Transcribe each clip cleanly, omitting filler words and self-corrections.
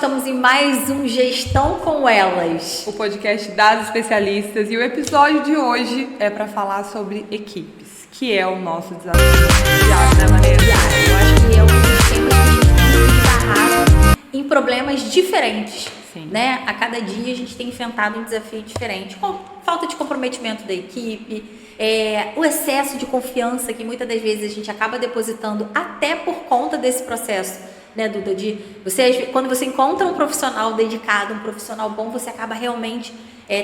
estamos em mais um Gestão com Elas. O podcast das especialistas, e o episódio de hoje é para falar sobre equipes, que é o nosso desafio diário, né, Vanessa? Eu acho que é um dos temas que a gente tem que esbarrar em problemas diferentes. Sim. Né? A cada dia a gente tem enfrentado um desafio diferente, com falta de comprometimento da equipe, o excesso de confiança que muitas das vezes a gente acaba depositando até por conta desse processo, né, Duda? Quando você encontra um profissional dedicado, um profissional bom, você acaba realmente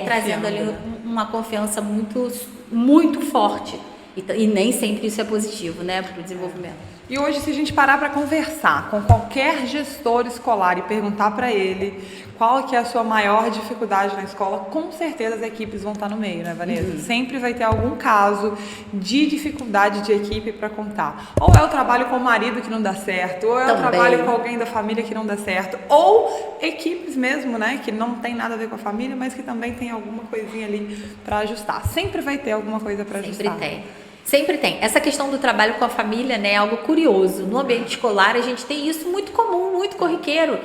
trazendo ali uma confiança muito, muito forte. E nem sempre isso é positivo, né, para o desenvolvimento. E hoje, se a gente parar para conversar com qualquer gestor escolar e perguntar para ele qual que é a sua maior dificuldade na escola, com certeza as equipes vão estar no meio, né, Vanessa? Uhum. Sempre vai ter algum caso de dificuldade de equipe para contar. Ou é o trabalho com o marido que não dá certo, ou é o trabalho com alguém da família que não dá certo, ou equipes mesmo, né, que não tem nada a ver com a família, mas que também tem alguma coisinha ali para ajustar. Sempre vai ter alguma coisa para ajustar. Sempre tem. Essa questão do trabalho com a família, né, é algo curioso. No ambiente escolar, a gente tem isso muito comum, muito corriqueiro.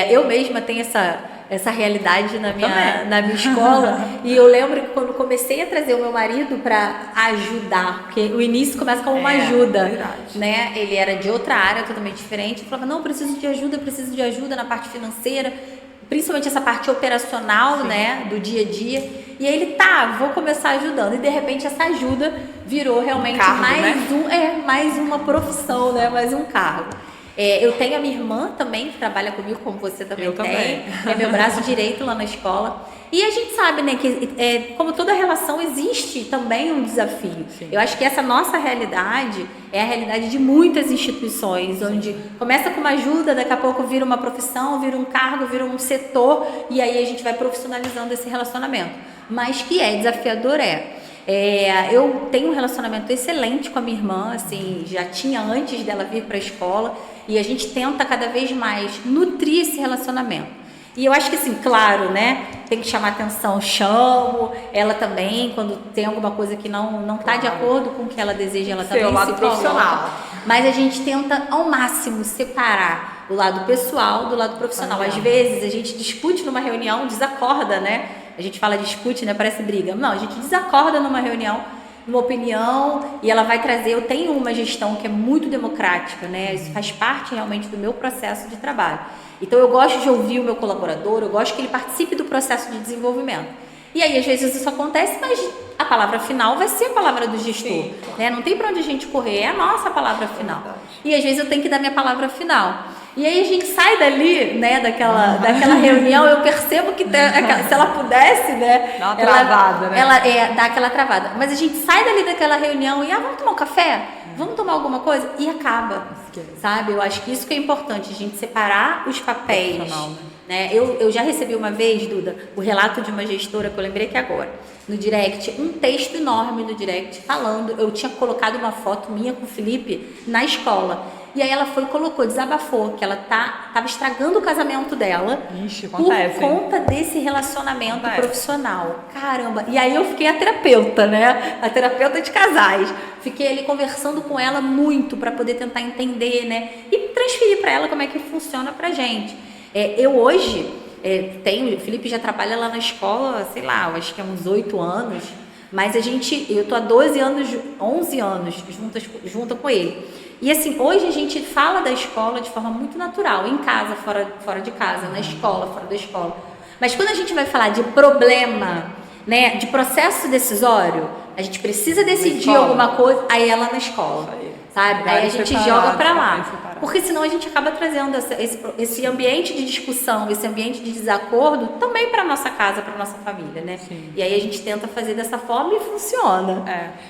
Eu mesma tenho essa realidade na minha escola. E eu lembro que quando comecei a trazer o meu marido para ajudar, porque o início começa como uma ajuda, né? Ele era de outra área totalmente diferente. Eu falava, não, preciso de ajuda na parte financeira, principalmente essa parte operacional, né, do dia a dia. E aí ele, vou começar ajudando. E de repente essa ajuda virou realmente mais uma profissão, né, mais um cargo. Eu tenho a minha irmã também, que trabalha comigo, como você também tem. É meu braço direito lá na escola. E a gente sabe, né, que como toda relação existe também um desafio. Sim. Eu acho que essa nossa realidade é a realidade de muitas instituições, onde começa com uma ajuda, daqui a pouco vira uma profissão, vira um cargo, vira um setor, e aí a gente vai profissionalizando esse relacionamento. Mas que é desafiador, eu tenho um relacionamento excelente com a minha irmã, assim, já tinha antes dela vir para a escola, e a gente tenta cada vez mais nutrir esse relacionamento. E eu acho que, assim, claro, né, tem que chamar atenção, chamo ela também, quando tem alguma coisa que não está de acordo com o que ela deseja, ela também se profissional. Mas a gente tenta ao máximo separar o lado pessoal do lado profissional. Às vezes a gente discute numa reunião, desacorda, né? A gente fala discute, né? Parece briga. Não, a gente desacorda numa reunião, uma opinião, e ela vai trazer. Eu tenho uma gestão que é muito democrática, né? Isso faz parte realmente do meu processo de trabalho. Então eu gosto de ouvir o meu colaborador, eu gosto que ele participe do processo de desenvolvimento. E aí às vezes isso acontece, mas a palavra final vai ser a palavra do gestor, né? Não tem para onde a gente correr, é a nossa palavra final. E às vezes eu tenho que dar minha palavra final. E aí a gente sai dali, né, daquela reunião, eu percebo que se ela pudesse, né, dá uma travada, né? Dá aquela travada. Mas a gente sai dali daquela reunião e vamos tomar um café? Vamos tomar alguma coisa? E acaba, sabe? Eu acho que isso que é importante, a gente separar os papéis. Né? Eu já recebi uma vez, Duda, o relato de uma gestora que eu lembrei que agora, no direct, um texto enorme no direct falando, eu tinha colocado uma foto minha com o Felipe na escola. E aí ela desabafou, que ela tava estragando o casamento dela. Por conta desse relacionamento profissional. Caramba! E aí eu fiquei a terapeuta, né? A terapeuta de casais. Fiquei ali conversando com ela muito para poder tentar entender, né? E transferir para ela como é que funciona pra gente. Eu hoje o Felipe já trabalha lá na escola, sei lá, eu acho que há uns 8 anos. Mas eu tô há 11 anos junto com ele. E assim, hoje a gente fala da escola de forma muito natural, em casa, fora de casa, na escola, fora da escola. Mas quando a gente vai falar de problema, né, de processo decisório, a gente precisa decidir alguma coisa, aí é lá na escola, sabe? Aí a gente joga pra lá. Porque senão a gente acaba trazendo esse ambiente de discussão, esse ambiente de desacordo também para nossa casa, para nossa família, né? Sim. E aí a gente tenta fazer dessa forma e funciona.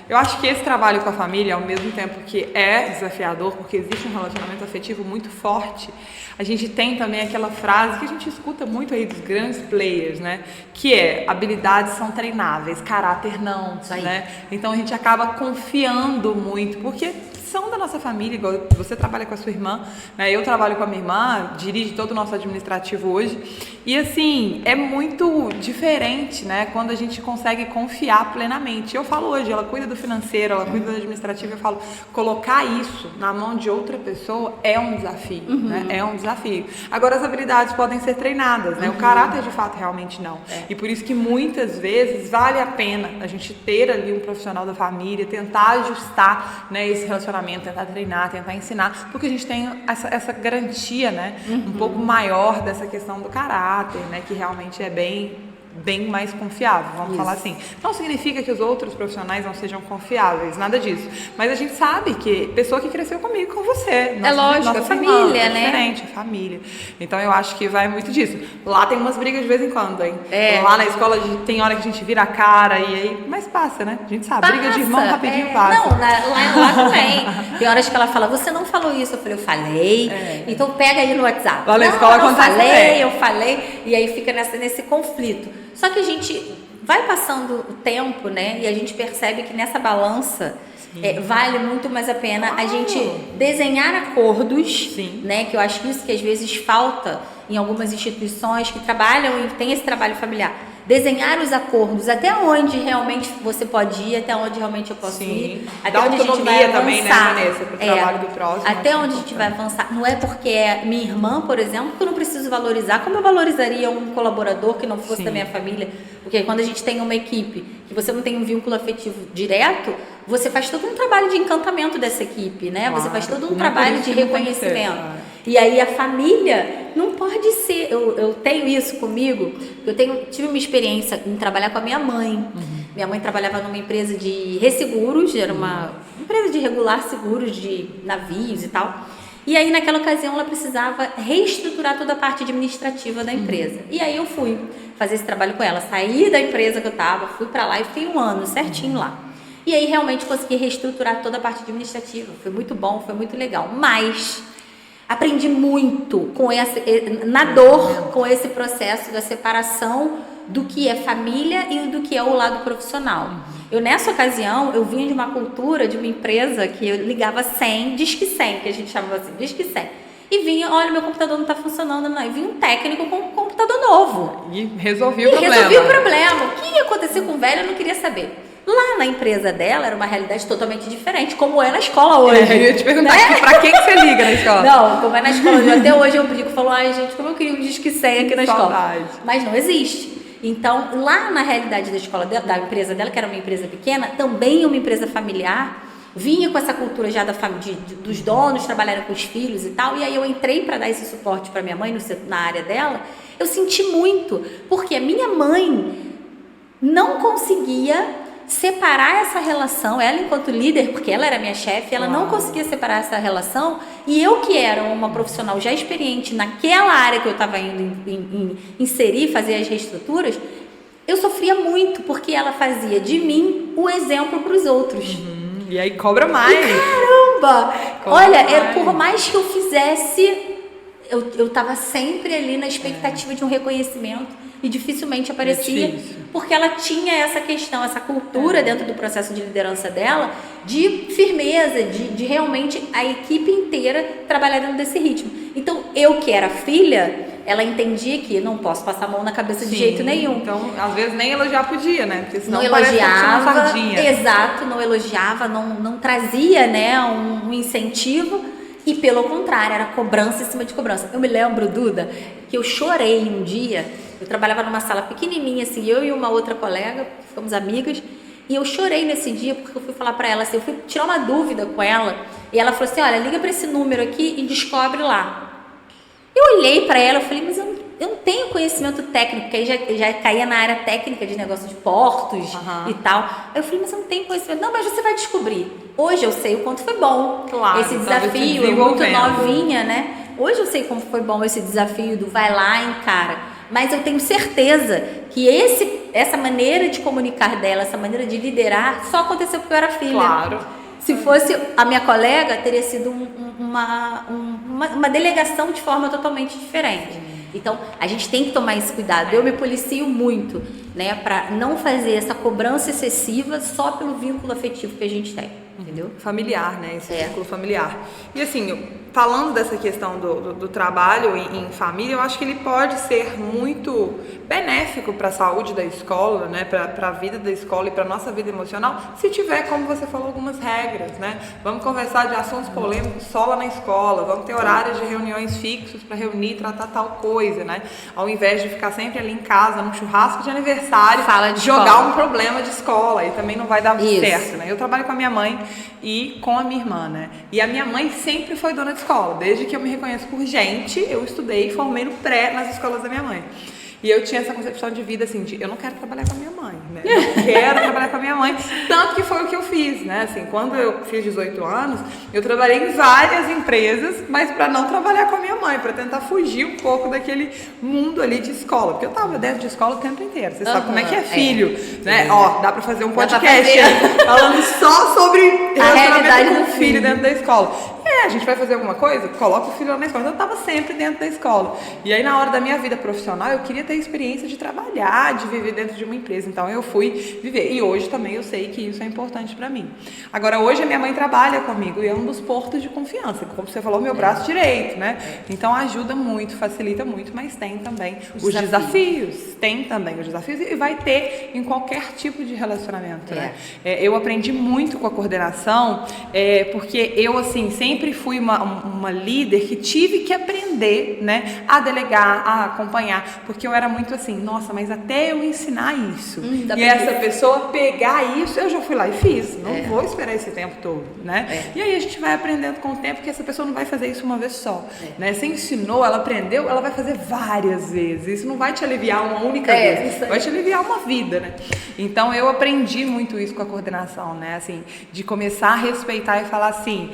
Eu acho que esse trabalho com a família, ao mesmo tempo que é desafiador, porque existe um relacionamento afetivo muito forte, a gente tem também aquela frase que a gente escuta muito aí dos grandes players, né? Que é, habilidades são treináveis, caráter não, né? Então a gente acaba confiando muito, porque são da nossa família, igual você trabalha com a sua irmã, né? Eu trabalho com a minha irmã, dirige todo o nosso administrativo hoje. E assim, é muito diferente, né? Quando a gente consegue confiar plenamente. Eu falo hoje, ela cuida do financeiro, ela cuida do administrativo, eu falo, colocar isso na mão de outra pessoa é um desafio, né? É um desafio. Agora, as habilidades podem ser treinadas, né? O caráter, de fato, realmente não. E por isso que muitas vezes vale a pena a gente ter ali um profissional da família, tentar ajustar, né, esse relacionamento, tentar treinar, tentar ensinar, porque a gente tem essa garantia, né? Um pouco maior dessa questão do caráter, né? Que realmente é bem mais confiável, vamos falar assim. Não significa que os outros profissionais não sejam confiáveis, nada disso. Mas a gente sabe que pessoa que cresceu comigo, com você. É lógico, a família, né? É diferente, a família. Então eu acho que vai muito disso. Lá tem umas brigas de vez em quando, hein? Lá na escola tem hora que a gente vira a cara e aí... Mas passa, né? A gente sabe, briga de irmão rapidinho passa. Não, lá também. Tem horas que ela fala, você não falou isso. Eu falei, então pega aí no WhatsApp. Lá na escola acontece eu falei. E aí fica nesse conflito. Só que a gente vai passando o tempo, né? E a gente percebe que nessa balança vale muito mais a pena a gente desenhar acordos, né? Que eu acho que isso que às vezes falta em algumas instituições que trabalham e tem esse trabalho familiar. Desenhar os acordos, até onde realmente você pode ir, até onde realmente eu posso ir, até onde a gente vai avançar. Também, né, Vanessa, pro trabalho do próximo. Até onde a gente vai avançar. Não é porque é minha irmã, por exemplo, que eu não preciso valorizar, como eu valorizaria um colaborador que não fosse da minha família. Porque quando a gente tem uma equipe que você não tem um vínculo afetivo direto, você faz todo um trabalho de encantamento dessa equipe, né? Claro, você faz todo um trabalho de reconhecimento. E aí a família não pode ser, eu tenho isso comigo, tive uma experiência em trabalhar com a minha mãe. Minha mãe trabalhava numa empresa de resseguros, era uma empresa de regular seguros de navios e tal. E aí naquela ocasião ela precisava reestruturar toda a parte administrativa da empresa. E aí eu fui fazer esse trabalho com ela, saí da empresa que eu estava, fui para lá e fiquei 1 ano certinho lá. E aí realmente consegui reestruturar toda a parte administrativa, foi muito bom, foi muito legal, mas... aprendi muito na dor com esse processo da separação do que é família e do que é o lado profissional. Eu, nessa ocasião, eu vinha de uma cultura, de uma empresa que eu ligava 100, disque 100, que a gente chamava assim, disque 100. E vinha, olha, meu computador não está funcionando, não. E vinha um técnico com um computador novo. E resolvi o problema. O que ia acontecer com o velho, eu não queria saber. Lá na empresa dela era uma realidade totalmente diferente, como é na escola hoje. Eu ia te perguntar, né? Pra quem que você liga na escola? Não, como é na escola hoje. Até hoje eu brinco e falo, ai gente, como eu queria um disque 100 aqui na escola. Mas não existe. Então, lá na realidade da escola dela, da empresa dela, que era uma empresa pequena, também uma empresa familiar, vinha com essa cultura já dos donos trabalharem com os filhos e tal, e aí eu entrei para dar esse suporte para minha mãe na área dela. Eu senti muito, porque a minha mãe não conseguia separar essa relação, ela enquanto líder, porque ela era minha chefe, ela não conseguia separar essa relação, e eu que era uma profissional já experiente naquela área que eu estava indo inserir, fazer as reestruturas, eu sofria muito, porque ela fazia de mim o exemplo para os outros. E aí cobra mais. E caramba! Olha, por mais que eu fizesse, eu estava sempre ali na expectativa de um reconhecimento, e dificilmente aparecia, porque ela tinha essa questão, essa cultura dentro do processo de liderança dela, de firmeza, de realmente a equipe inteira trabalhar dentro desse ritmo. Então, eu que era filha, ela entendia que não posso passar a mão na cabeça de jeito nenhum. Então, às vezes nem elogiar podia, né? Porque senão não elogiava, exato, não elogiava, não trazia, né, um incentivo. E pelo contrário, era cobrança em cima de cobrança. Eu me lembro, Duda, que eu chorei um dia. Eu trabalhava numa sala pequenininha, assim, eu e uma outra colega, ficamos amigas, e eu chorei nesse dia porque eu fui falar para ela, assim, eu fui tirar uma dúvida com ela, e ela falou assim, olha, liga para esse número aqui e descobre lá. Eu olhei para ela e falei, mas eu não tenho conhecimento técnico, porque aí já caía na área técnica de negócio de portos e tal. Aí eu falei, mas eu não tenho conhecimento. Não, mas você vai descobrir. Hoje eu sei o quanto foi bom esse desafio, eu muito novinha, né? Hoje eu sei como foi bom esse desafio do vai lá, encara. Mas eu tenho certeza que essa maneira de comunicar dela, essa maneira de liderar, só aconteceu porque eu era filha. Claro. Se fosse a minha colega, teria sido uma delegação de forma totalmente diferente. Então, a gente tem que tomar esse cuidado. Eu me policio muito, né, para não fazer essa cobrança excessiva só pelo vínculo afetivo que a gente tem. entendeu? Familiar, né? Esse círculo familiar. E assim, falando dessa questão do trabalho em família, eu acho que ele pode ser muito benéfico para a saúde da escola, né? Para a vida da escola e para nossa vida emocional, se tiver, como você falou, algumas regras, né? Vamos conversar de assuntos polêmicos só lá na escola, vamos ter horários de reuniões fixos para reunir, tratar tal coisa, né? Ao invés de ficar sempre ali em casa, num churrasco de aniversário, jogar um problema de escola, e também não vai dar certo, né? Eu trabalho com a minha mãe e com a minha irmã, né? E a minha mãe sempre foi dona de escola. Desde que eu me reconheço por gente, eu estudei e formei no pré nas escolas da minha mãe. E eu tinha essa concepção de vida assim, de eu não quero trabalhar com a minha mãe, né? Eu quero trabalhar com a minha mãe. Tanto que foi o que eu fiz, né? Assim, quando eu fiz 18 anos, eu trabalhei em várias empresas, mas para não trabalhar com a minha mãe, para tentar fugir um pouco daquele mundo ali de escola. Porque eu tava dentro de escola o tempo inteiro. Você sabe como é que é filho, né? Ó, dá para fazer um podcast falando só sobre relacionamento com o filho dentro da escola. A gente vai fazer alguma coisa? Coloca o filho lá na escola. Então, eu estava sempre dentro da escola. E aí, na hora da minha vida profissional, eu queria ter a experiência de trabalhar, de viver dentro de uma empresa. Então, eu fui viver. E hoje também eu sei que isso é importante para mim. Agora, hoje a minha mãe trabalha comigo e é um dos portos de confiança. Como você falou, meu braço direito, né? Então, ajuda muito, facilita muito, mas tem também os desafios. Tem também os desafios e vai ter em qualquer tipo de relacionamento, né? Eu aprendi muito com a coordenação, porque eu, assim, sempre fui uma líder que tive que aprender, né, a delegar, a acompanhar, porque eu era muito assim, nossa, mas até eu ensinar isso e essa pessoa pegar isso, eu já fui lá e fiz, não vou esperar esse tempo todo, né? E aí a gente vai aprendendo com o tempo que essa pessoa não vai fazer isso uma vez só, né? Você ensinou, ela aprendeu, ela vai fazer várias vezes, isso não vai te aliviar uma única vez, vai te aliviar uma vida, né? Então eu aprendi muito isso com a coordenação, né, assim, de começar a respeitar e falar assim,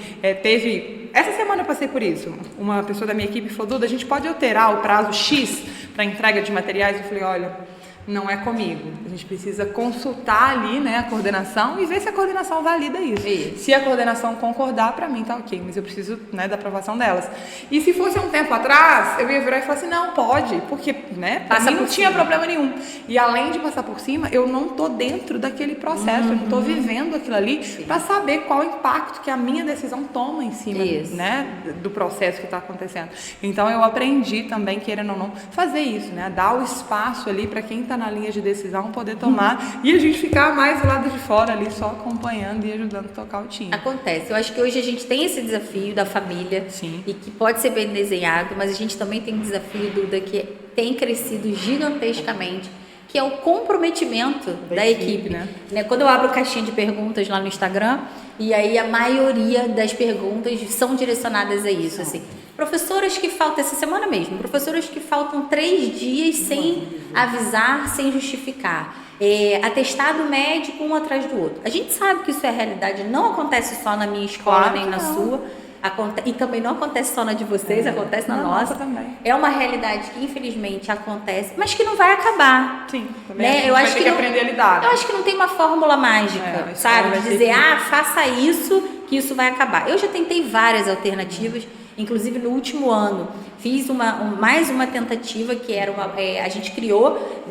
essa semana eu passei por isso. Uma pessoa da minha equipe falou, Duda, a gente pode alterar o prazo X para entrega de materiais? Eu falei, olha, não é comigo. A gente precisa consultar ali, né, a coordenação e ver se a coordenação valida isso. Se a coordenação concordar, para mim tá ok, mas eu preciso, né, da aprovação delas. E se fosse um tempo atrás, eu ia virar e falar assim, não, pode, porque, né, pra mim não tinha problema nenhum. E além de passar por cima, eu não tô dentro daquele processo, eu não tô vivendo aquilo ali para saber qual o impacto que a minha decisão toma em cima, né, do processo que tá acontecendo. Então eu aprendi também, querendo ou não, fazer isso, né, dar o espaço ali para quem tá na linha de decisão poder tomar e a gente ficar mais do lado de fora ali só acompanhando e ajudando a tocar o time. Acontece. Eu acho que hoje a gente tem esse desafio da família e que pode ser bem desenhado, mas a gente também tem um desafio, Duda, que tem crescido gigantescamente, que é o comprometimento da equipe. Né? Quando eu abro caixinha de perguntas lá no Instagram, e aí a maioria das perguntas são direcionadas a isso, assim. Professoras que faltam, essa semana mesmo, professoras que faltam 3 dias sem avisar, sem justificar. Atestado médico um atrás do outro. A gente sabe que isso é realidade, não acontece só na minha escola, nem na sua. E também não acontece só na de vocês, acontece na nossa também. É uma realidade que infelizmente acontece, mas que não vai acabar. Sim, também né? eu acho que aprender a lidar. Eu acho que não tem uma fórmula mágica, sabe? De dizer, faça isso, que isso vai acabar. Eu já tentei várias alternativas, inclusive no último ano. Fiz mais uma tentativa que era a gente criou,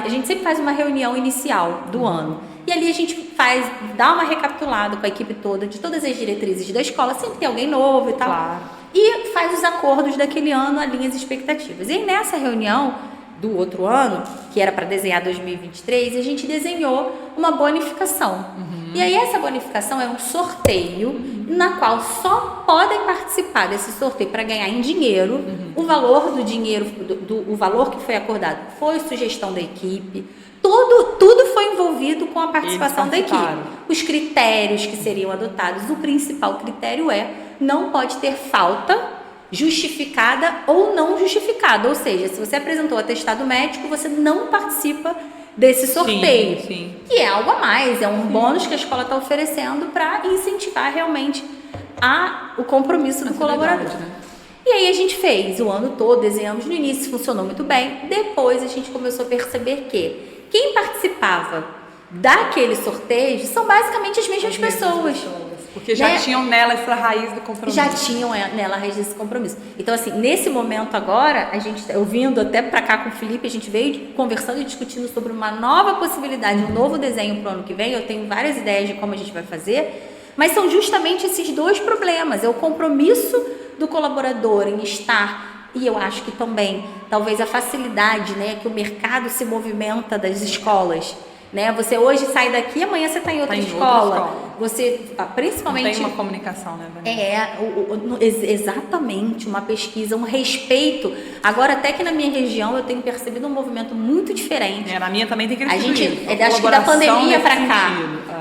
a gente sempre faz uma reunião inicial do ano. E ali a gente dá uma recapitulada com a equipe toda, de todas as diretrizes da escola, sempre tem alguém novo e tal. Claro. E faz os acordos daquele ano, alinha as expectativas. E aí nessa reunião do outro ano, que era para desenhar 2023, a gente desenhou uma bonificação. E aí essa bonificação é um sorteio na qual só podem participar desse sorteio para ganhar em dinheiro. O valor do dinheiro, o valor que foi acordado foi sugestão da equipe. Tudo foi envolvido com a participação da equipe. Os critérios que seriam adotados, o principal critério não pode ter falta justificada ou não justificada. Ou seja, se você apresentou atestado médico, você não participa desse sorteio. Sim. Que é algo a mais, é um bônus que a escola está oferecendo para incentivar realmente o compromisso do colaborador. Né? E aí a gente fez o ano todo, desenhamos no início, funcionou muito bem. Depois a gente começou a perceber que quem participava daquele sorteio são basicamente as mesmas pessoas. Porque já tinham nela essa raiz do compromisso. Já tinham nela a raiz desse compromisso. Então, assim, nesse momento agora, eu vindo até pra cá com o Felipe, a gente veio conversando e discutindo sobre uma nova possibilidade, um novo desenho pro ano que vem. Eu tenho várias ideias de como a gente vai fazer, Mas são justamente esses dois problemas, é o compromisso do colaborador em estar, e eu acho que também, talvez a facilidade, né, que o mercado se movimenta das escolas, né? Você hoje sai daqui, amanhã você está em outra escola. Você, principalmente... Não tem uma comunicação, né, Vanessa? Exatamente, uma pesquisa, um respeito. Agora, até que na minha região, eu tenho percebido um movimento muito diferente. Na minha também tem crescido a gente, isso. Acho que da pandemia para cá,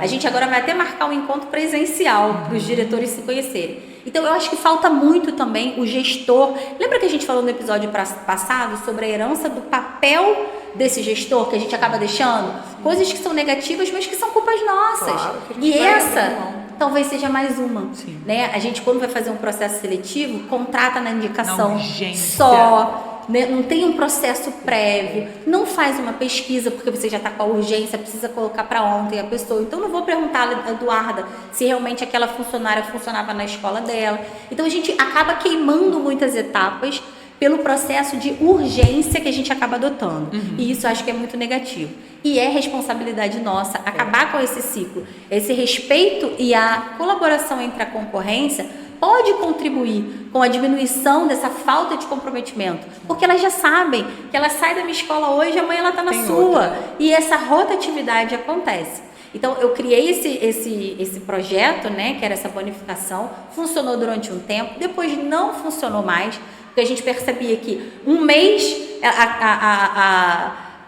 a gente agora vai até marcar um encontro presencial para os diretores se conhecerem. Então, eu acho que falta muito também o gestor. Lembra que a gente falou no episódio passado sobre a herança do papel desse gestor que a gente acaba deixando? Coisas que são negativas, mas que são culpas nossas. Claro, e essa talvez seja mais uma. Né? A gente, quando vai fazer um processo seletivo, contrata na indicação só. Não tem um processo prévio, não faz uma pesquisa porque você já está com a urgência, precisa colocar para ontem a pessoa. Então não vou perguntar a Eduarda se realmente aquela funcionária funcionava na escola dela. Então a gente acaba queimando muitas etapas pelo processo de urgência que a gente acaba adotando. E isso eu acho que é muito negativo. E é responsabilidade nossa acabar com esse ciclo. Esse respeito e a colaboração entre a concorrência pode contribuir com a diminuição dessa falta de comprometimento, porque elas já sabem que ela sai da minha escola hoje, amanhã ela está na sua, e essa rotatividade acontece. Então eu criei esse projeto, né, que era essa bonificação, funcionou durante um tempo, depois não funcionou mais, porque a gente percebia que um mês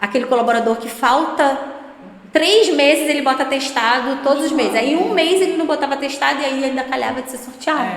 aquele colaborador que falta 3 meses ele bota testado todos os meses. Aí um mês ele não botava testado e aí ainda calhava de ser sorteado.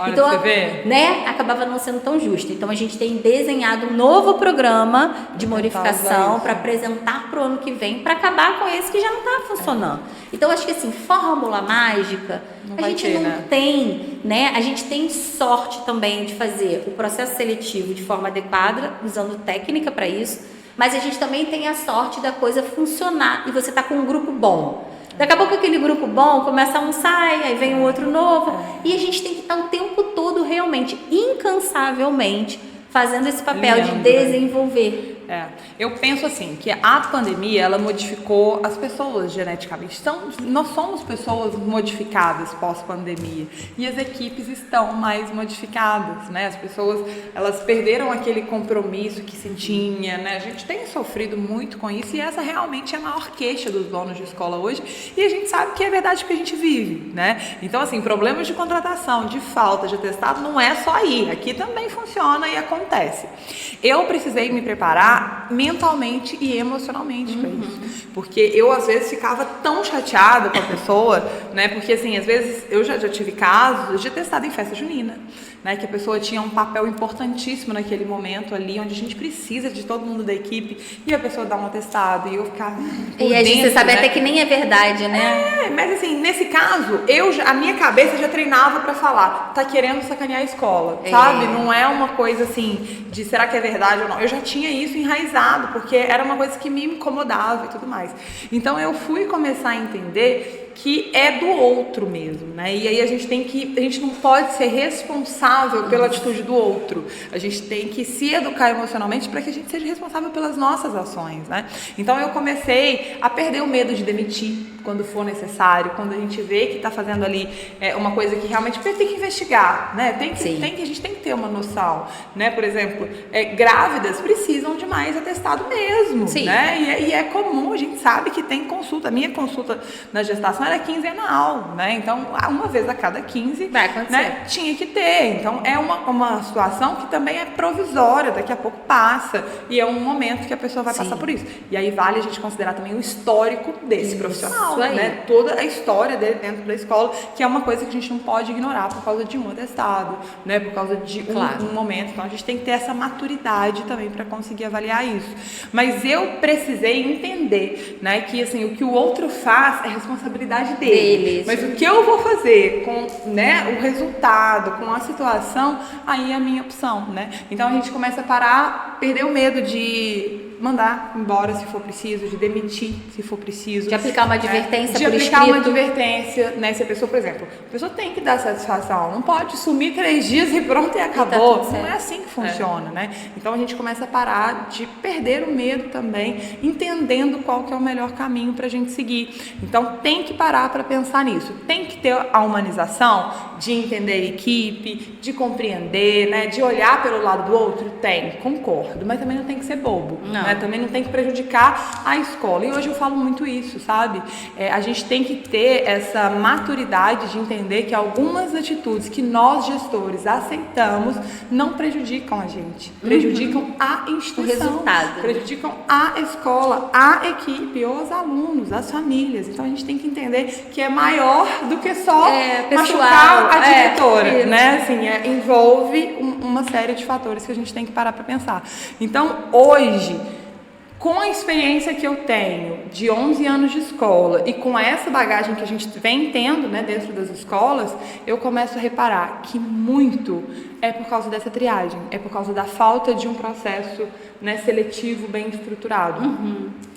Então, você vê. Né, acabava não sendo tão justo. Então a gente tem desenhado um novo programa de bonificação para apresentar para o ano que vem, para acabar com esse que já não está funcionando. Então acho que assim, fórmula mágica a gente não tem, né? A gente tem sorte também de fazer o processo seletivo de forma adequada, usando técnica para isso. Mas a gente também tem a sorte da coisa funcionar e você tá com um grupo bom. Daqui a pouco aquele grupo bom começa um sai, aí vem um outro novo. E a gente tem que estar o tempo todo realmente, incansavelmente, fazendo esse papel de desenvolver. Eu penso assim, que a pandemia, ela modificou as pessoas geneticamente. Então, nós somos pessoas modificadas pós-pandemia. E as equipes estão mais modificadas, né? As pessoas, elas perderam aquele compromisso que se tinha, né? A gente tem sofrido muito com isso e essa realmente é a maior queixa dos donos de escola hoje. E a gente sabe que é verdade porque a gente vive, né? Então, assim, problemas de contratação, de falta de atestado, não é só aí. Aqui também funciona e acontece. Eu precisei me preparar mentalmente e emocionalmente para isso, porque eu às vezes ficava tão chateada com a pessoa, né, porque assim, às vezes eu já tive casos de testado em festa junina, né, que a pessoa tinha um papel importantíssimo naquele momento ali, onde a gente precisa de todo mundo da equipe, e a pessoa dá um atestado, e eu ficava e a gente sabe, né, até que nem é verdade, né? Mas assim, nesse caso, a minha cabeça já treinava para falar, tá querendo sacanear a escola, sabe? Não é uma coisa assim, de será que é verdade ou não, eu já tinha isso enraizado, porque era uma coisa que me incomodava e tudo mais. Então eu fui começar a entender que é do outro mesmo, né? E aí a gente não pode ser responsável pela atitude do outro. A gente tem que se educar emocionalmente para que a gente seja responsável pelas nossas ações, né? Então eu comecei a perder o medo de demitir quando for necessário, quando a gente vê que está fazendo ali uma coisa que realmente tem que investigar, né? A gente tem que ter uma noção, né? Por exemplo, grávidas precisam de mais atestado mesmo, né? E é comum, a gente sabe que tem consulta. A minha consulta na gestação era quinzenal, né? Então, uma vez a cada 15, vai acontecer, né? Tinha que ter. Então, é uma situação que também é provisória, daqui a pouco passa, e é um momento que a pessoa vai passar por isso. E aí vale a gente considerar também o histórico desse profissional, né? Toda a história dele dentro da escola, que é uma coisa que a gente não pode ignorar por causa de um atestado, né? Por causa de um momento. Então, a gente tem que ter essa maturidade também para conseguir avaliar isso. Mas eu precisei entender, né, que assim, o que o outro faz é responsabilidade dele. Mas o que eu vou fazer com, né, o resultado, com a situação, aí é a minha opção, né? Então a gente começa a parar, perder o medo de mandar embora se for preciso, de demitir se for preciso. De aplicar uma advertência de por aplicar escrito. uma advertência, né? Se a pessoa, por exemplo, a pessoa tem que dar satisfação, não pode sumir 3 dias e pronto e acabou. Tá, não é assim que funciona, né? Então a gente começa a parar de perder o medo também, entendendo qual que é o melhor caminho pra gente seguir. Então tem que parar para pensar nisso. Tem que ter a humanização de entender a equipe, de compreender, né? De olhar pelo lado do outro. Tem, concordo, mas também não tem que ser bobo, né? Também não tem que prejudicar a escola. E hoje eu falo muito isso, sabe? A gente tem que ter essa maturidade de entender que algumas atitudes que nós gestores aceitamos não prejudicam a gente, prejudicam a instituição, o resultado, prejudicam a escola, a equipe, os alunos, as famílias. Então a gente tem que entender que é maior do que só machucar a diretora, né? Assim, envolve uma série de fatores que a gente tem que parar para pensar. Então, hoje, com a experiência que eu tenho de 11 anos de escola e com essa bagagem que a gente vem tendo, né, dentro das escolas, eu começo a reparar que muito é por causa dessa triagem, é por causa da falta de um processo, né, seletivo bem estruturado.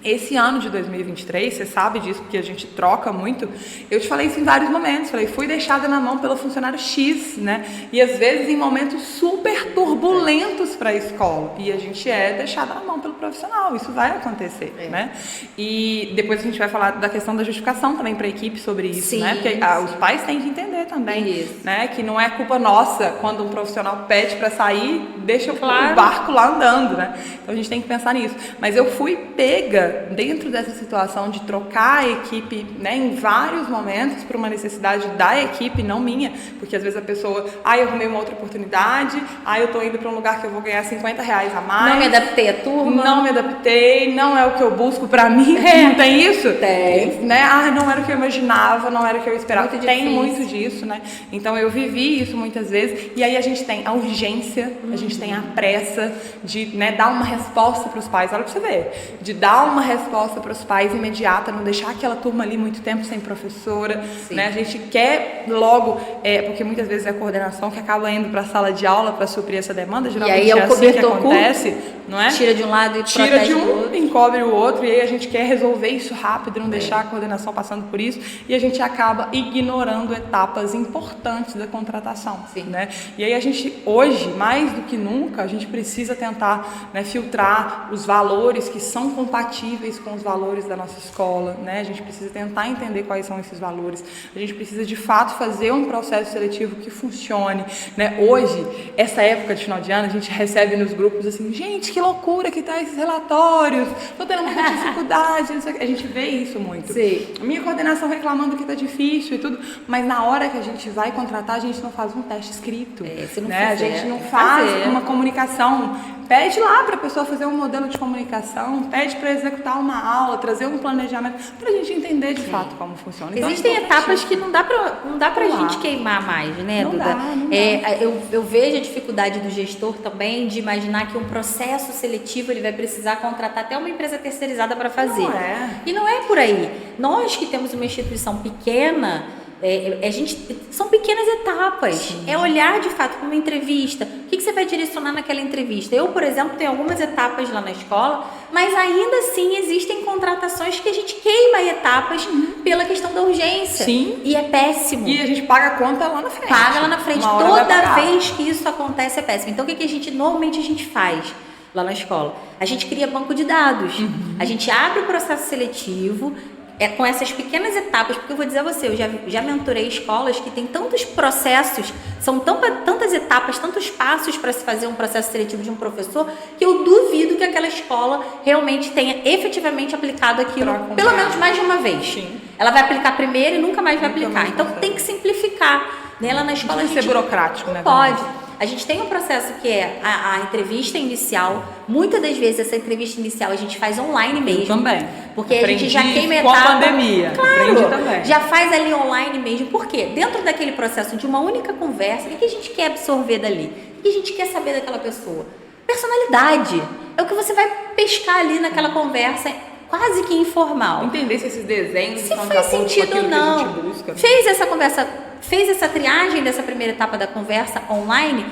Esse ano de 2023, você sabe disso, porque a gente troca muito, eu te falei isso em vários momentos, fui deixada na mão pelo funcionário X, né, e às vezes em momentos super turbulentos para a escola, e a gente é deixada na mão pelo profissional, isso vai acontecer, né, e depois a gente vai falar da questão da justificação também para a equipe sobre isso, sim, né, porque os pais têm que entender também, né, que não é culpa nossa quando um profissional pede para sair, deixa o barco lá andando, né, então a gente tem que pensar nisso, mas eu fui pega dentro dessa situação de trocar a equipe, né, em vários momentos por uma necessidade da equipe, não minha, porque às vezes a pessoa, eu arrumei uma outra oportunidade, eu tô indo para um lugar que eu vou ganhar R$50 a mais. Não me adaptei à turma. Não me adaptei, não é o que eu busco para mim. Não tem isso? Tem. Né? Não era o que eu imaginava, não era o que eu esperava. Tem muito disso, né? Então eu vivi isso muitas vezes, e aí a gente tem a urgência, a gente tem a pressa de, né, dar uma resposta para os pais. Olha para você ver, de dar uma resposta para os pais imediata, não deixar aquela turma ali muito tempo sem professora, né? A gente quer logo, porque muitas vezes é a coordenação que acaba indo para a sala de aula para suprir essa demanda, geralmente e aí é assim que acontece, não é? Tira de um lado e tira de um, encobre o outro, e aí a gente quer resolver isso rápido, não deixar a coordenação passando por isso, e a gente acaba ignorando etapas importantes da contratação, né? E aí a gente, hoje, mais do que nunca, a gente precisa tentar, né, filtrar os valores que são compatíveis com os valores da nossa escola, né? A gente precisa tentar entender quais são esses valores. A gente precisa, de fato, fazer um processo seletivo que funcione, né? Hoje, essa época de final de ano, a gente recebe nos grupos assim, gente, que loucura que tá esses relatórios, tô tendo muita dificuldade, não sei o que. A gente vê isso muito. Sim. A minha coordenação reclamando que tá difícil e tudo, mas na hora que a gente vai contratar, a gente não faz um teste escrito, né? A gente não faz uma comunicação. Pede lá para a pessoa fazer um modelo de comunicação, pede para executar uma aula, trazer um planejamento, para a gente entender de fato como funciona. Então, existem etapas que não dá pra gente queimar mais, né, não Duda? Dá. Eu vejo a dificuldade do gestor também de imaginar que um processo seletivo ele vai precisar contratar até uma empresa terceirizada para fazer. Não é. E não é por aí. Nós que temos uma instituição pequena, são pequenas etapas. Sim. É olhar de fato para uma entrevista. O que você vai direcionar naquela entrevista? Eu, por exemplo, tenho algumas etapas lá na escola, mas ainda assim existem contratações que a gente queima etapas pela questão da urgência. Sim. E é péssimo. E a gente paga a conta lá na frente. Paga lá na frente. Toda vez que isso acontece é péssimo. Então o que normalmente a gente faz lá na escola? A gente cria banco de dados. A gente abre o processo seletivo, com essas pequenas etapas, porque eu vou dizer a você, eu já mentorei escolas que tem tantos processos, são tantas etapas, tantos passos para se fazer um processo seletivo de um professor, que eu duvido que aquela escola realmente tenha efetivamente aplicado aquilo pelo menos mais de uma vez. Sim. Ela vai aplicar primeiro e nunca mais vai aplicar. Então tem que simplificar. Né? Lá na escola a gente ser burocrático, né? Pode. A gente tem um processo que é a entrevista inicial. Muitas das vezes essa entrevista inicial a gente faz online mesmo. Eu também. Porque a gente já queima etapa. Com a pandemia. Claro. Também. Já faz ali online mesmo. Por quê? Dentro daquele processo de uma única conversa, o que a gente quer absorver dali? O que a gente quer saber daquela pessoa? Personalidade. É o que você vai pescar ali naquela conversa quase que informal. Entender se esses desenhos se faz sentido ou não. Busca. Fez essa conversa, fez essa triagem dessa primeira etapa da conversa online,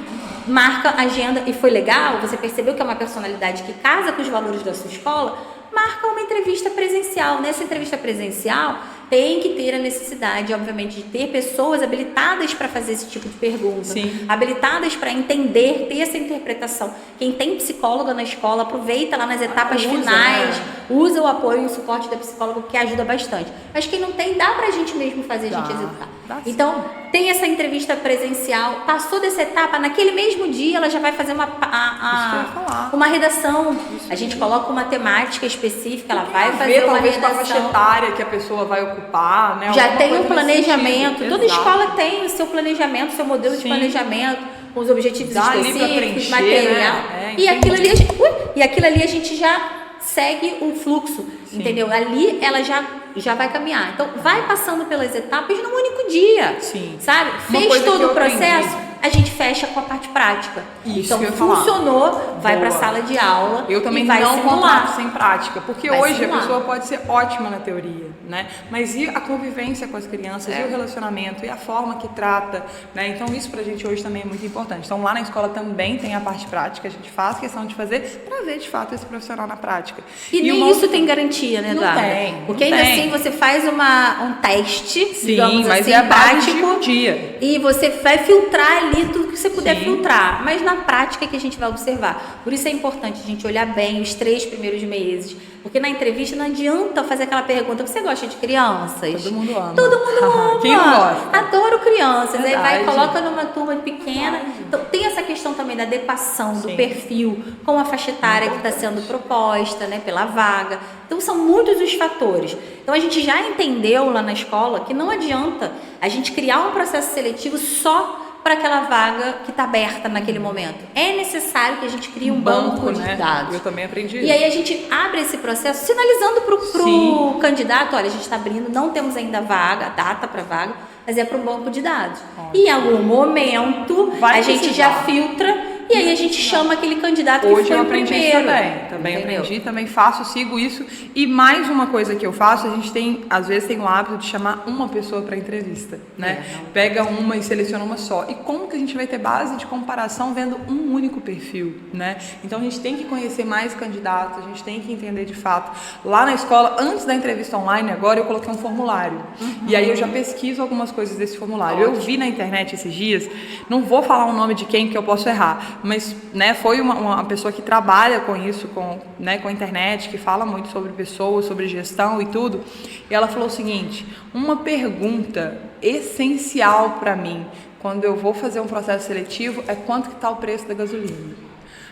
marca a agenda e foi legal, você percebeu que é uma personalidade que casa com os valores da sua escola, marca uma entrevista presencial. Nessa entrevista presencial, tem que ter a necessidade, obviamente, de ter pessoas habilitadas para fazer esse tipo de pergunta, Sim. habilitadas para entender, ter essa interpretação. Quem tem psicóloga na escola, aproveita lá nas etapas finais, usa o apoio e o suporte da psicóloga, que ajuda bastante. Mas quem não tem, dá pra gente mesmo fazer, a gente executar. Então, tem essa entrevista presencial, passou dessa etapa, naquele mesmo dia ela já vai fazer uma redação. A gente coloca uma temática específica, ela vai fazer uma redação. Com a faixa etária que a pessoa vai ocupar, né? Já tem um planejamento, toda escola tem o seu planejamento, o seu modelo de planejamento, com os objetivos específicos, material. Né? E aquilo ali a gente já segue um fluxo, entendeu? Ali ela já vai caminhar. Então, vai passando pelas etapas num único dia, sabe? Fez todo o processo, a gente fecha com a parte prática. Isso, então, funcionou, vai para a sala de aula. Eu também não contrato sem prática, porque hoje a pessoa pode ser ótima na teoria, né? Mas e a convivência com as crianças, e o relacionamento, e a forma que trata, né? Então, isso pra gente hoje também é muito importante. Então, lá na escola também tem a parte prática, a gente faz questão de fazer pra ver, de fato, esse profissional na prática. E nem isso tem garantia, né, Eduardo? Não tem. Porque ainda assim você faz um teste, digamos mas assim, é a base prático, de um dia. E você vai filtrar ali tudo que você puder filtrar. Mas na prática é que a gente vai observar. Por isso é importante a gente olhar bem os 3 primeiros meses. Porque na entrevista não adianta fazer aquela pergunta: você gosta de crianças? Todo mundo ama. Todo mundo ama. Quem não gosta? Adoro crianças. Verdade. Aí vai, coloca numa turma pequena. Então tem essa questão também da adequação do perfil com a faixa etária que está sendo proposta, né, pela vaga. Então são muitos os fatores. Então a gente já entendeu lá na escola que não adianta a gente criar um processo seletivo só para aquela vaga que está aberta naquele momento. É necessário que a gente crie um banco de dados. Eu também aprendi isso. E aí a gente abre esse processo sinalizando para o candidato: olha, a gente está abrindo, não temos ainda vaga, data para vaga, mas é para um banco de dados. E em algum momento a gente já filtra. E aí a gente chama aquele candidato que foi o primeiro. Hoje eu aprendi também aprendi, também faço, sigo isso. E mais uma coisa que eu faço, a gente às vezes tem o hábito de chamar uma pessoa para entrevista, né? Pega uma e seleciona uma só. E como que a gente vai ter base de comparação vendo um único perfil, né? Então a gente tem que conhecer mais candidatos, a gente tem que entender de fato. Lá na escola, antes da entrevista online, agora eu coloquei um formulário. E aí eu já pesquiso algumas coisas desse formulário. Eu vi na internet esses dias, não vou falar o nome de quem, porque eu posso errar, mas, né, foi uma pessoa que trabalha com isso, com a internet, que fala muito sobre pessoas, sobre gestão e tudo, e ela falou o seguinte: uma pergunta essencial para mim quando eu vou fazer um processo seletivo é quanto que está o preço da gasolina.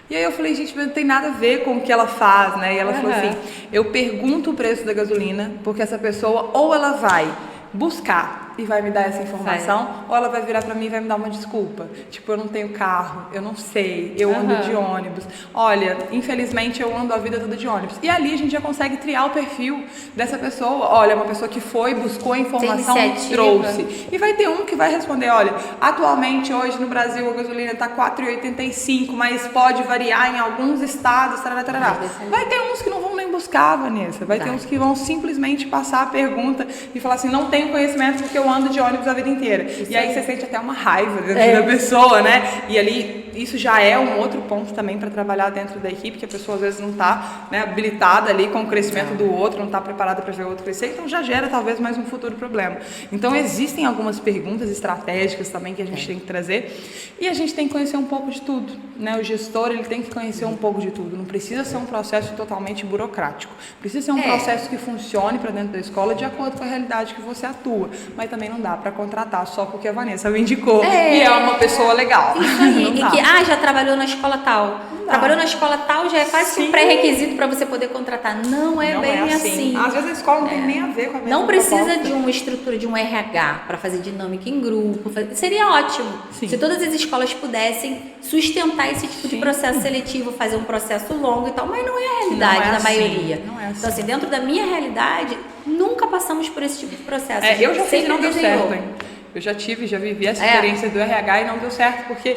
E aí eu falei: gente, mas não tem nada a ver com o que ela faz, né? E ela falou assim: eu pergunto o preço da gasolina porque essa pessoa ou ela vai buscar e vai me dar essa informação, ou ela vai virar pra mim e vai me dar uma desculpa. Tipo, eu não tenho carro, eu não sei, eu ando de ônibus. Olha, infelizmente eu ando a vida toda de ônibus. E ali a gente já consegue triar o perfil dessa pessoa. Olha, uma pessoa que foi, buscou a informação, trouxe. E vai ter um que vai responder: olha, atualmente hoje no Brasil a gasolina tá 4,85, mas pode variar em alguns estados, tarará. Vai ter uns que não vão nem buscar, Vanessa. Vai ter uns que vão simplesmente passar a pergunta e falar assim: não tenho conhecimento porque eu ando de ônibus a vida inteira. E aí você sente até uma raiva dentro da pessoa, né? E ali, isso já é um outro ponto também para trabalhar dentro da equipe, que a pessoa às vezes não está, né, habilitada ali com o crescimento do outro, não está preparada para ver o outro crescer, então já gera talvez mais um futuro problema. Então existem algumas perguntas estratégicas também que a gente tem que trazer, e a gente tem que conhecer um pouco de tudo, né? O gestor, ele tem que conhecer um pouco de tudo, não precisa ser um processo totalmente burocrático, precisa ser um processo que funcione para dentro da escola de acordo com a realidade que você atua, mas também não dá para contratar só porque a Vanessa me indicou e é uma pessoa legal. Isso aí, e que já trabalhou na escola tal. Trabalhou na escola tal já é quase um pré-requisito para você poder contratar. Não é bem assim. Às vezes a escola não tem nem a ver com a mesma Não precisa proposta. de uma estrutura, de um RH para fazer dinâmica em grupo. Seria ótimo se todas as escolas pudessem sustentar esse tipo de processo seletivo, fazer um processo longo e tal, mas não é a realidade da maioria. Não é assim. Então, assim, dentro da minha realidade, nunca passamos por esse tipo de processo. Eu já fiz e não deu certo, hein? Eu já vivi essa experiência do RH e não deu certo, porque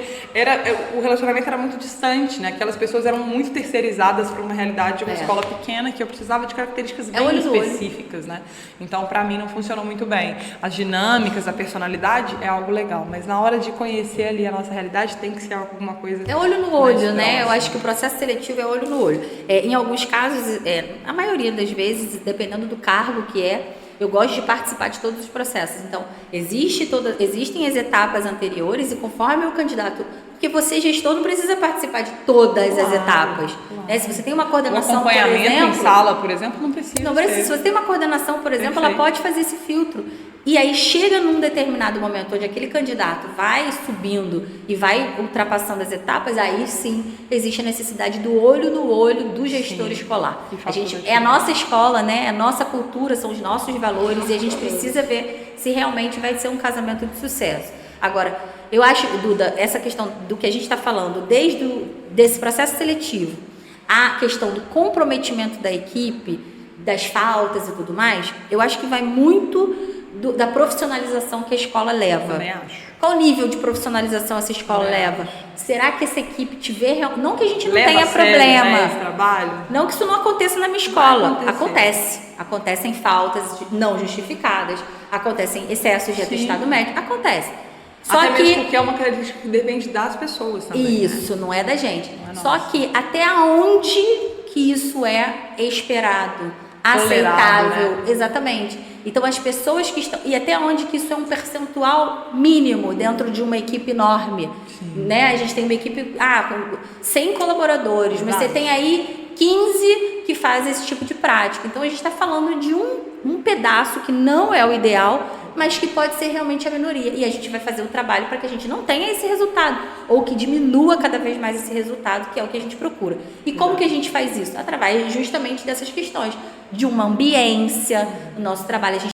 o relacionamento era muito distante, né? Aquelas pessoas eram muito terceirizadas para uma realidade de uma escola pequena que eu precisava de características bem específicas, né? Então, para mim, não funcionou muito bem. As dinâmicas, a personalidade é algo legal, mas na hora de conhecer ali a nossa realidade, tem que ser alguma coisa... É olho no olho, né? Eu acho que o processo seletivo é olho no olho. Em alguns casos, a maioria das vezes, dependendo do cargo que eu gosto de participar de todos os processos. Então, existem as etapas anteriores e conforme o candidato... Porque você, gestor, não precisa participar de todas as etapas. Né? Se você tem uma coordenação, por exemplo... em sala, por exemplo, não precisa. Não precisa. Se você tem uma coordenação, por exemplo, ela pode fazer esse filtro. E aí chega num determinado momento onde aquele candidato vai subindo e vai ultrapassando as etapas, aí sim existe a necessidade do olho no olho do gestor escolar. É a nossa escola, né? É a nossa cultura, são os nossos valores e a gente precisa ver se realmente vai ser um casamento de sucesso. Agora, eu acho, Duda, essa questão do que a gente está falando, desse processo seletivo, a questão do comprometimento da equipe, das faltas e tudo mais, eu acho que vai muito da profissionalização que a escola leva. Também acho. Qual nível de profissionalização essa escola leva? Será que essa equipe tiver... Não que a gente não tenha problema. Né, esse trabalho? Não que isso não aconteça na minha escola. Acontece. Acontecem faltas não justificadas. Acontecem excessos de atestado médico. Acontece. Só até mesmo porque é uma característica que depende das pessoas também. Isso, né? Não é da gente. Só que até onde que isso é esperado, aceitável, né? Exatamente. Então as pessoas que estão... E até onde que isso é um percentual mínimo dentro de uma equipe enorme. Né? A gente tem uma equipe com 100 colaboradores, mas você tem aí 15 que fazem esse tipo de prática. Então a gente está falando de um pedaço que não é o ideal, mas que pode ser realmente a minoria. E a gente vai fazer o trabalho para que a gente não tenha esse resultado, ou que diminua cada vez mais esse resultado, que é o que a gente procura. E como que a gente faz isso? Através justamente dessas questões, de uma ambiência. No nosso trabalho, a gente